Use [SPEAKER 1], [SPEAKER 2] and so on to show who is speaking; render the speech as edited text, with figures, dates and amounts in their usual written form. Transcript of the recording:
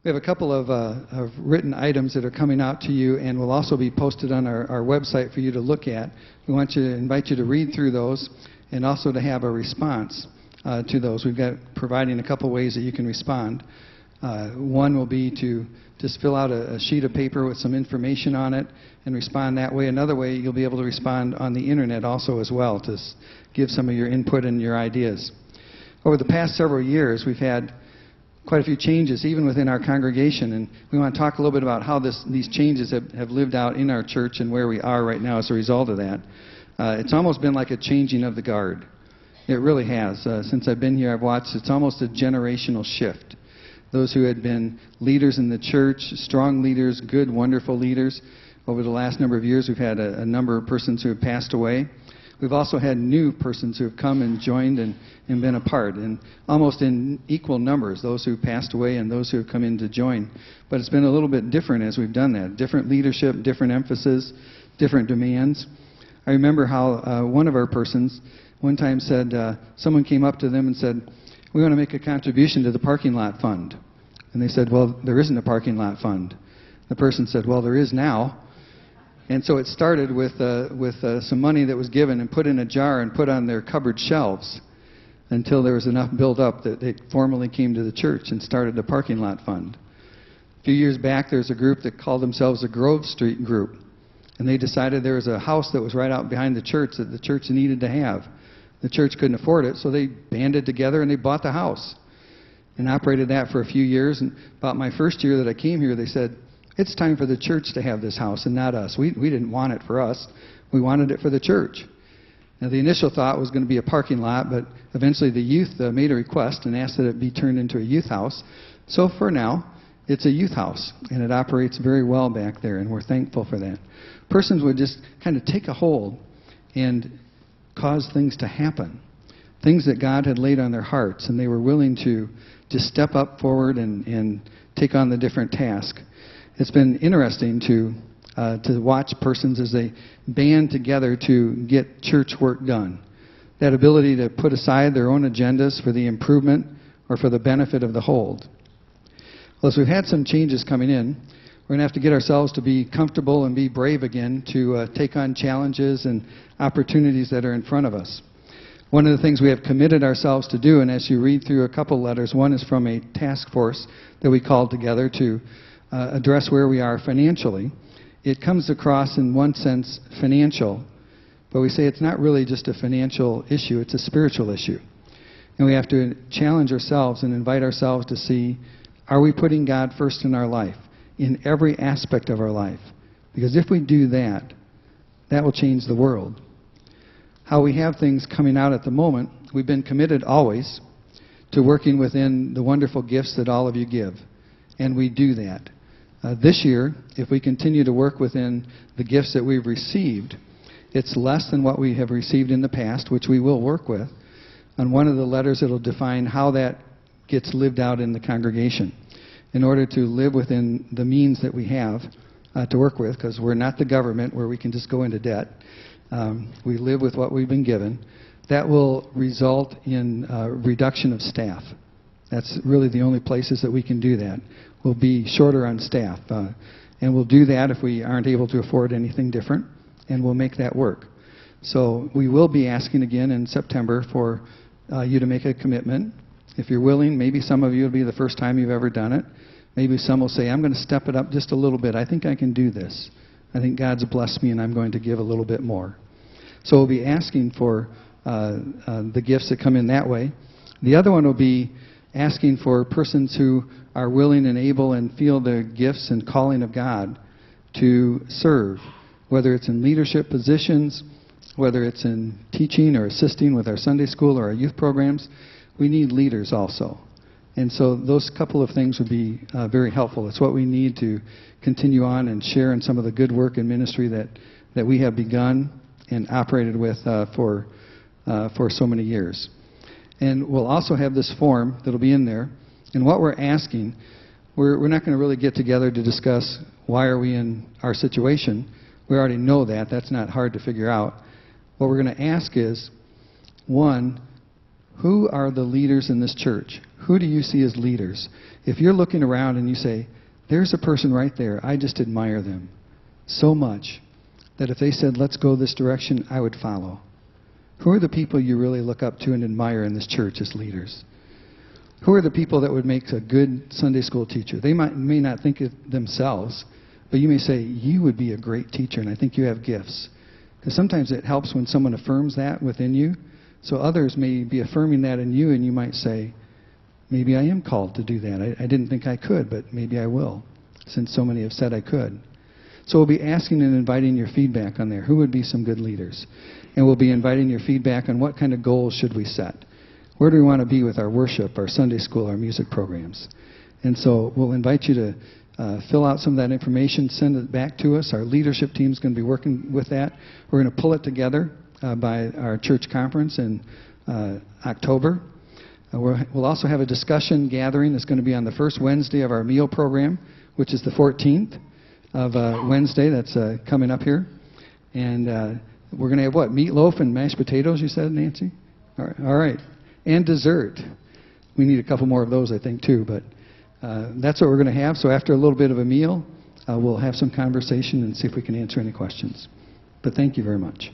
[SPEAKER 1] We have a couple of written items that are coming out to you and will also be posted on our website for you to look at. We want to invite you to read through those and also to have a response to those. We've got providing a couple ways that you can respond. One will be to just fill out a sheet of paper with some information on it and respond that way. Another way, you'll be able to respond on the internet also as well to give some of your input and your ideas. Over the past several years, we've had quite a few changes even within our congregation, and we want to talk a little bit about how these changes have lived out in our church and where we are right now as a result of that. It's almost been like a changing of the guard. It really has. Since I've been here, I've watched it's almost a generational shift. Those who had been leaders in the church, strong leaders, good, wonderful leaders. Over the last number of years, we've had a number of persons who have passed away. We've also had new persons who have come and joined and been a part, and almost in equal numbers, those who have passed away and those who have come in to join. But it's been a little bit different as we've done that. Different leadership, different emphasis, different demands. I remember how one of our persons one time said, someone came up to them and said, "We want to make a contribution to the parking lot fund." And they said, "Well, there isn't a parking lot fund." The person said, "Well, there is now." And so it started with some money that was given and put in a jar and put on their cupboard shelves until there was enough built up that they formally came to the church and started a parking lot fund. A few years back, there was a group that called themselves the Grove Street Group. And they decided there was a house that was right out behind the church that the church needed to have. The church couldn't afford it, so they banded together and they bought the house and operated that for a few years. And about my first year that I came here, they said, "It's time for the church to have this house and not us. We didn't want it for us. We wanted it for the church." Now, the initial thought was going to be a parking lot, but eventually the youth made a request and asked that it be turned into a youth house. So for now, it's a youth house, and it operates very well back there, and we're thankful for that. Persons would just kind of take a hold and cause things to happen, things that God had laid on their hearts, and they were willing to just step up forward and take on the different task. It's been interesting to watch persons as they band together to get church work done. That ability to put aside their own agendas for the improvement or for the benefit of the whole. Well, as we've had some changes coming in, we're going to have to get ourselves to be comfortable and be brave again to take on challenges and opportunities that are in front of us. One of the things we have committed ourselves to do, and as you read through a couple letters, one is from a task force that we called together to address where we are financially. It comes across in one sense financial, but we say it's not really just a financial issue, it's a spiritual issue. And we have to challenge ourselves and invite ourselves to see, are we putting God first in our life, in every aspect of our life? Because if we do that, that will change the world. How we have things coming out at the moment, we've been committed always to working within the wonderful gifts that all of you give. And we do that. This year, if we continue to work within the gifts that we've received, it's less than what we have received in the past, which we will work with. On one of the letters, it'll define how that gets lived out in the congregation in order to live within the means that we have to work with, because we're not the government where we can just go into debt. We live with what we've been given. That will result in reduction of staff. That's really the only places that we can do that. We'll be shorter on staff. And we'll do that if we aren't able to afford anything different, and we'll make that work. So we will be asking again in September for you to make a commitment. If you're willing, maybe some of you will be the first time you've ever done it. Maybe some will say, "I'm going to step it up just a little bit. I think I can do this. I think God's blessed me and I'm going to give a little bit more." So we'll be asking for the gifts that come in that way. The other one will be asking for persons who are willing and able and feel the gifts and calling of God to serve, whether it's in leadership positions, whether it's in teaching or assisting with our Sunday school or our youth programs. We need leaders also. And so those couple of things would be very helpful. It's what we need to continue on and share in some of the good work and ministry that we have begun and operated with for so many years. And we'll also have this form that'll be in there. And what we're asking, we're not going to really get together to discuss why are we in our situation. We already know that. That's not hard to figure out. What we're going to ask is, one, Who are the leaders in this church? Who do you see as leaders? If you're looking around and you say, there's a person right there, I just admire them so much that if they said, let's go this direction, I would follow. Who are the people you really look up to and admire in this church as leaders? Who are the people that would make a good Sunday school teacher? They may not think it themselves, but you may say, you would be a great teacher, and I think you have gifts. Because sometimes it helps when someone affirms that within you. So others may be affirming that in you, and you might say, maybe I am called to do that. I didn't think I could, but maybe I will, since so many have said I could. So we'll be asking and inviting your feedback on there. Who would be some good leaders? And we'll be inviting your feedback on what kind of goals should we set. Where do we want to be with our worship, our Sunday school, our music programs? And so we'll invite you to fill out some of that information, send it back to us. Our leadership team is going to be working with that. We're going to pull it together by our church conference in October. We'll also have a discussion gathering that's going to be on the first Wednesday of our meal program, which is the 14th of Wednesday. That's coming up here. And we're going to have what? Meatloaf and mashed potatoes, you said, Nancy? All right. And dessert. We need a couple more of those, I think, too. But that's what we're going to have. So after a little bit of a meal, we'll have some conversation and see if we can answer any questions. But thank you very much.